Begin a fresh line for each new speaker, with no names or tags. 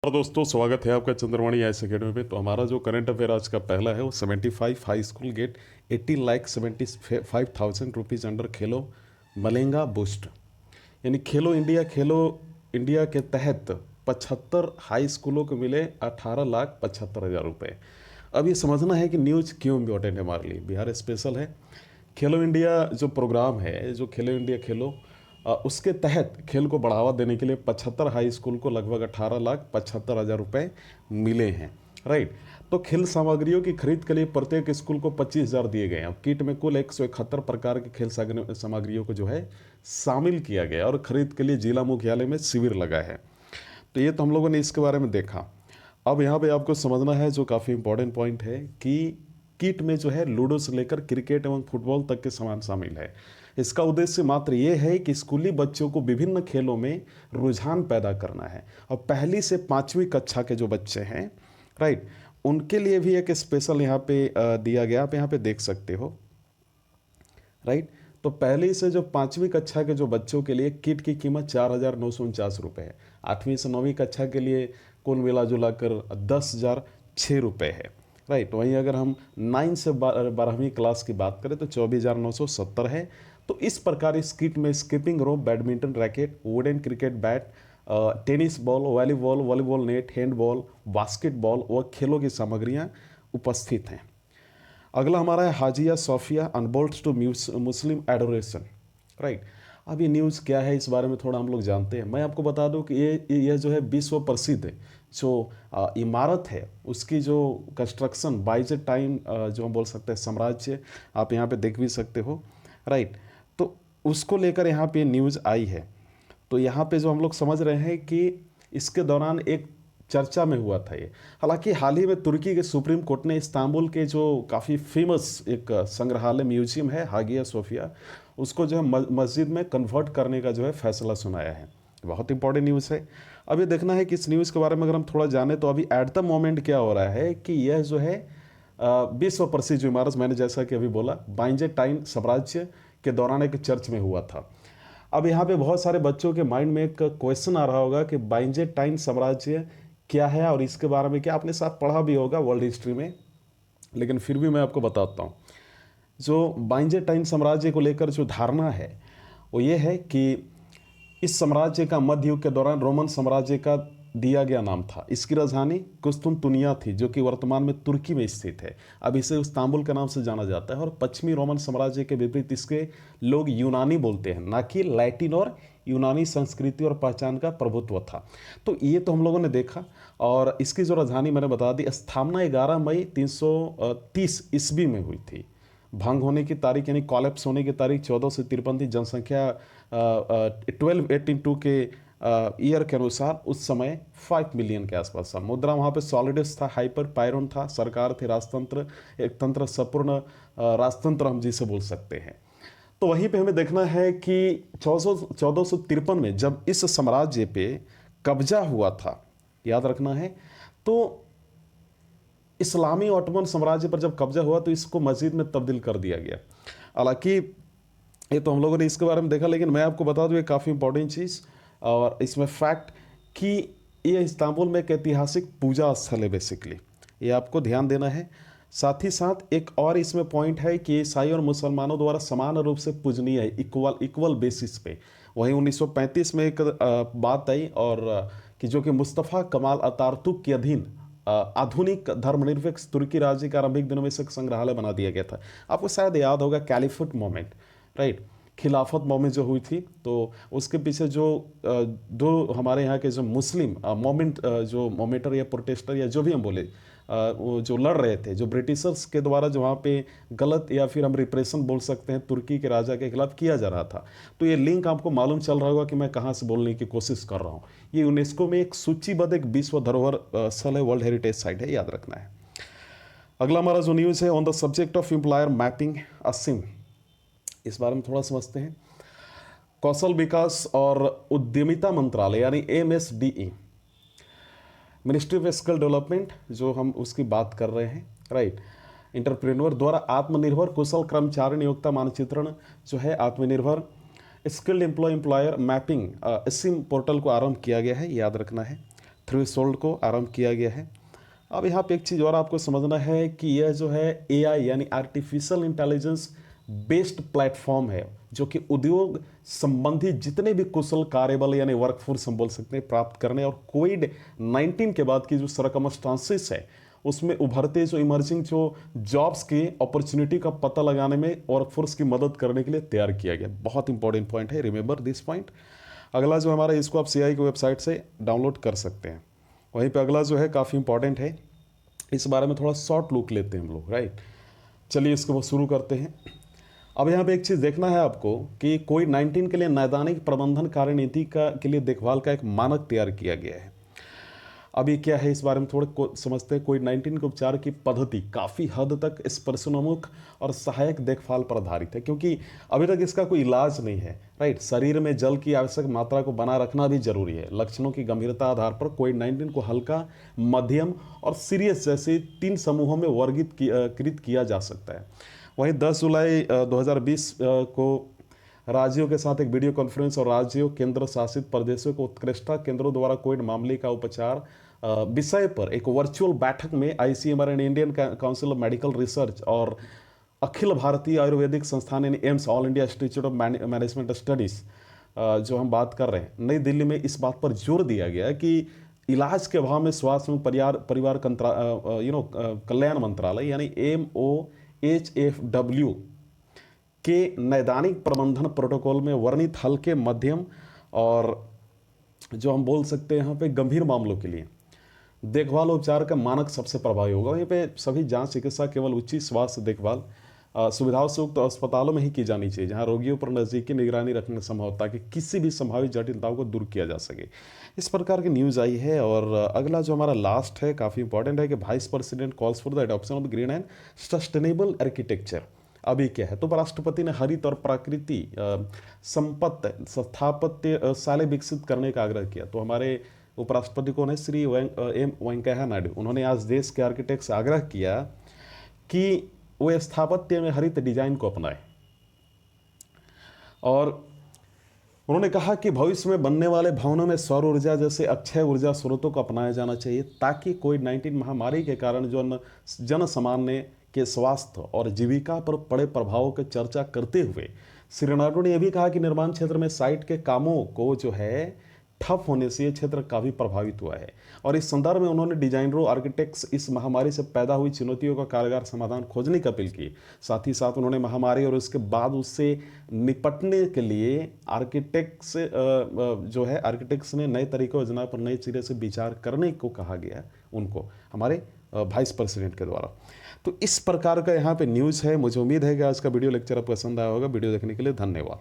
और दोस्तों स्वागत है आपका चंद्रवाणी आईएएस अकेडमी पे। तो हमारा जो करंट अफेयर आज का पहला है वो 75 high school get 80,75,000 rupees under खेलो मलेंगा बूस्ट, यानी खेलो इंडिया के तहत 75 हाई स्कूलों को मिले 18,75,000 रुपये। अब ये समझना है कि न्यूज़ क्यों इम्पोर्टेंट है हमारे लिए। बिहार स्पेशल है। खेलो इंडिया जो प्रोग्राम है, जो खेलो इंडिया खेलो उसके तहत खेल को बढ़ावा देने के लिए 75 हाई स्कूल को लगभग 18,75,000 रुपये मिले हैं। राइट। तो खेल सामग्रियों की खरीद के लिए प्रत्येक स्कूल को 25,000 दिए गए हैं। अब किट में कुल 171 प्रकार के खेल सामग्रियों को जो है शामिल किया गया और खरीद के लिए जिला मुख्यालय में शिविर लगा है। तो ये तो हम लोगों ने इसके बारे में देखा। अब यहाँ पे आपको समझना है जो काफ़ी इंपॉर्टेंट पॉइंट है कि किट में जो है लूडो से लेकर क्रिकेट एवं फुटबॉल तक के सामान शामिल है। इसका उद्देश्य मात्र ये है कि स्कूली बच्चों को विभिन्न खेलों में रुझान पैदा करना है। और पहली से 5वीं कक्षा के जो बच्चे हैं, राइट, उनके लिए भी एक स्पेशल यहाँ पे दिया गया। आप यहाँ पे देख सकते हो, राइट। तो पहली से जो 5वीं कक्षा के जो बच्चों के लिए किट की कीमत 4,949 रुपये है। 8वीं से 9वीं कक्षा के लिए कुल मिला जुला कर 10,006 रुपये है। राइट। वहीं अगर हम 9 से 12वीं क्लास की बात करें तो 24,970 है। तो इस प्रकार इस किट में skipping rope, badminton racket, wooden cricket bat, tennis ball, volleyball net, handball, basketball व खेलों की सामग्रियां उपस्थित हैं। अगला हमारा है Hagia Sophia unbolt to Muslim adoration. Right. अब ये न्यूज़ क्या है इस बारे में थोड़ा हम लोग जानते हैं। मैं आपको बता दूं कि ये जो है विश्व प्रसिद्ध जो इमारत है उसकी जो कंस्ट्रक्शन बाइजेंटाइन जो हम बोल सकते हैं साम्राज्य, आप यहाँ पे देख भी सकते हो। राइट। तो उसको लेकर यहाँ पे न्यूज़ आई है। तो यहाँ पे जो हम लोग समझ रहे हैं कि इसके दौरान एक चर्चा में हुआ था ये। हालांकि हाल ही में तुर्की के सुप्रीम कोर्ट ने इस्तांबुल के जो काफ़ी फेमस एक संग्रहालय म्यूजियम है हागिया सोफिया, उसको जो है मस्जिद में कन्वर्ट करने का जो है फैसला सुनाया है। बहुत इंपॉर्टेंट न्यूज़ है। अब ये देखना है कि इस न्यूज़ के बारे में अगर हम थोड़ा जाने तो अभी एट द मोमेंट क्या हो रहा है कि यह जो है विश्व प्रसिद्ध इमारत, मैंने जैसा कि अभी बोला, बाइजेंटाइन साम्राज्य के दौरान एक चर्च में हुआ था। अब यहाँ पे बहुत सारे बच्चों के माइंड में एक क्वेश्चन आ रहा होगा कि बाइजेंटाइन साम्राज्य क्या है और इसके बारे में क्या आपने साथ पढ़ा भी होगा वर्ल्ड हिस्ट्री में, लेकिन फिर भी मैं आपको बताता हूँ। जो बाइजेंटाइन साम्राज्य को लेकर जो धारणा है वो ये है कि इस साम्राज्य का मध्य युग के दौरान रोमन साम्राज्य का दिया गया नाम था। इसकी राजधानी कुस्तुनतुनिया थी जो कि वर्तमान में तुर्की में स्थित है। अब इसे इस्तांबुल के नाम से जाना जाता है। और पश्चिमी रोमन साम्राज्य के विपरीत इसके लोग यूनानी बोलते हैं, ना कि लैटिन और यूनानी संस्कृति और पहचान का प्रभुत्व था। तो ये तो हम लोगों ने देखा। और इसकी जो राजधानी मैंने बता दी, स्थापना 11 मई 330 ईस्वी में हुई थी। भंग होने की तारीख यानी कॉलेप्स होने की तारीख 1453 थी। जनसंख्या 1282 के ईयर के अनुसार उस समय 5 मिलियन के आसपास था। मुद्रा वहाँ पे सॉलिडस था, हाइपर पायरोन था, सरकार थे राजतंत्र, एक तंत्र संपूर्ण राजतंत्र हम जिसे बोल सकते हैं। तो वहीं पे हमें देखना है कि 1453 में जब इस साम्राज्य पे कब्जा हुआ था, याद रखना है, तो इस्लामी ऑटोमन साम्राज्य पर जब कब्जा हुआ तो इसको मस्जिद में तब्दील कर दिया गया। हालांकि ये तो हम लोगों ने इसके बारे में देखा, लेकिन मैं आपको बता दूं ये काफ़ी इंपॉर्टेंट चीज़ और इसमें फैक्ट कि ये इस्तांबुल में एक ऐतिहासिक पूजा स्थल है बेसिकली, ये आपको ध्यान देना है। साथ ही साथ एक और इसमें पॉइंट है कि ईसाई और मुसलमानों द्वारा समान रूप से पूजनीय है, इक्वल बेसिस पे। वहीं 1935 में एक बात आई और कि जो कि मुस्तफ़ा कमाल अतातुर्क के अधीन आधुनिक धर्मनिरपेक्ष तुर्की राज्य के आरंभिक दिनों में से एक संग्रहालय बना दिया गया था। आपको शायद याद होगा कैलिफोट मोमेंट, राइट, खिलाफत मोमेंट जो हुई थी। तो उसके पीछे जो दो हमारे यहाँ के जो मुस्लिम मोमेंट जो मोमेंटर या प्रोटेस्टर या जो भी हम बोले वो जो लड़ रहे थे, जो ब्रिटिशर्स के द्वारा जो वहाँ पे गलत या फिर हम रिप्रेशन बोल सकते हैं तुर्की के राजा के खिलाफ किया जा रहा था। तो ये लिंक आपको मालूम चल रहा होगा कि मैं कहाँ से बोलने की कोशिश कर रहा हूँ। ये यूनेस्को में एक सूचीबद्ध एक विश्व धरोहर स्थल है, वर्ल्ड हेरिटेज साइट है, याद रखना है। अगला हमारा जो न्यूज़ है on the subject of employer mapping Asim, इस बारे में थोड़ा समझते हैं। कौशल विकास और उद्यमिता मंत्रालय यानी MSDE, ministry of skill development जो हम उसकी बात कर रहे हैं, राइट, इंटरप्रेन्योर द्वारा आत्मनिर्भर कुशल कर्मचारी नियोक्ता मानचित्रण जो है आत्मनिर्भर skilled employer mapping Asim portal को आरंभ किया गया है, याद रखना है। थ्रेशोल्ड को आरंभ किया गया है। अब यहाँ पे एक चीज़ और आपको समझना है कि यह जो है एआई यानी आर्टिफिशियल इंटेलिजेंस बेस्ड प्लेटफॉर्म है, जो कि उद्योग संबंधी जितने भी कुशल कार्यबल यानी वर्कफोर्स हम बोल सकते हैं प्राप्त करने और कोविड-19 के बाद की जो सरकमस्टांसिस है उसमें उभरते जो इमर्जिंग जो जॉब्स की अपॉर्चुनिटी का पता लगाने में वर्कफोर्स की मदद करने के लिए तैयार किया गया। बहुत इंपॉर्टेंट पॉइंट है, रिमेंबर दिस पॉइंट। अगला जो हमारा, इसको आप सीआई की वेबसाइट से डाउनलोड कर सकते हैं। वहीं पे अगला जो है काफ़ी इंपॉर्टेंट है, इस बारे में थोड़ा शॉर्ट लुक लेते हैं हम लोग, राइट। चलिए इसको शुरू करते हैं। अब यहाँ पे एक चीज़ देखना है आपको कि कोविड-19 के लिए नैदानिक प्रबंधन कार्यनीति के लिए देखभाल का एक मानक तैयार किया गया है। अब ये क्या है, इस बारे में थोड़े समझते हैं। कोविड-19 के उपचार की पद्धति काफ़ी हद तक स्पर्शोन्मुख और सहायक देखभाल पर आधारित है, क्योंकि अभी तक इसका कोई इलाज नहीं है, राइट। शरीर में जल की आवश्यक मात्रा को बनाए रखना भी जरूरी है। लक्षणों की गंभीरता आधार पर कोविड-19 को हल्का, मध्यम और सीरियस जैसे 3 समूहों में वर्गीकृत किया जा सकता है। वहीं 10 जुलाई 2020 को राज्यों के साथ एक वीडियो कॉन्फ्रेंस और राज्यों, केंद्र शासित प्रदेशों को उत्कृष्टता केंद्रों द्वारा कोविड मामले का उपचार विषय पर एक वर्चुअल बैठक में ICMR and Indian council of medical research और अखिल भारतीय आयुर्वेदिक संस्थान यानी AIIMS, all India institute of management studies जो हम बात कर रहे हैं, नई दिल्ली में इस बात पर जोर दिया गया कि इलाज के अभाव में स्वास्थ्य एवं परिवार कल्याण मंत्रालय यानी MOHFW के नैदानिक प्रबंधन प्रोटोकॉल में वर्णित हल्के, मध्यम और जो हम बोल सकते हैं यहाँ पे गंभीर मामलों के लिए देखभाल उपचार का मानक सबसे प्रभावी होगा। वहीं पे सभी जांच चिकित्सा केवल उचित स्वास्थ्य देखभाल सुविधाओं से युक्त अस्पतालों में ही की जानी चाहिए, जहां रोगियों पर नज़दीकी निगरानी रखना संभव, ताकि किसी भी संभावित जटिलताओं को दूर किया जा सके। इस प्रकार की न्यूज़ आई है। और अगला जो हमारा लास्ट है काफ़ी इंपॉर्टेंट है कि vice president calls for the adoption of green and sustainable architecture. अभी क्या है, तो राष्ट्रपति ने हरित और प्राकृति संपत्ति स्थापत्य शैली विकसित करने का आग्रह किया। तो हमारे उपराष्ट्रपति कौन है, श्री एम वेंकैया नायडू, उन्होंने आज देश के आर्किटेक्ट से आग्रह किया कि वे स्थापत्य में हरित डिजाइन को अपनाएं। और उन्होंने कहा कि भविष्य में बनने वाले भवनों में सौर ऊर्जा जैसे अक्षय ऊर्जा स्रोतों को अपनाया जाना चाहिए, ताकि कोविड-19 महामारी के कारण जो जन सामान्य के स्वास्थ्य और जीविका पर पड़े प्रभावों की चर्चा करते हुए श्री नायडू ने यह भी कहा कि निर्माण क्षेत्र में साइट के कामों को जो है ठप होने से ये क्षेत्र काफ़ी प्रभावित हुआ है। और इस संदर्भ में उन्होंने डिजाइनरों, आर्किटेक्ट्स इस महामारी से पैदा हुई चुनौतियों का कारगर समाधान खोजने की अपील की। साथ ही साथ उन्होंने महामारी और उसके बाद उससे निपटने के लिए आर्किटेक्ट्स ने नए तरीकों योजना पर नए सिरे से विचार करने को कहा गया उनको, हमारे वाइस प्रेसिडेंट के द्वारा। तो इस प्रकार का यहाँ पे न्यूज़ है। मुझे उम्मीद है कि आज का वीडियो लेक्चर आपको पसंद आया होगा। वीडियो देखने के लिए धन्यवाद।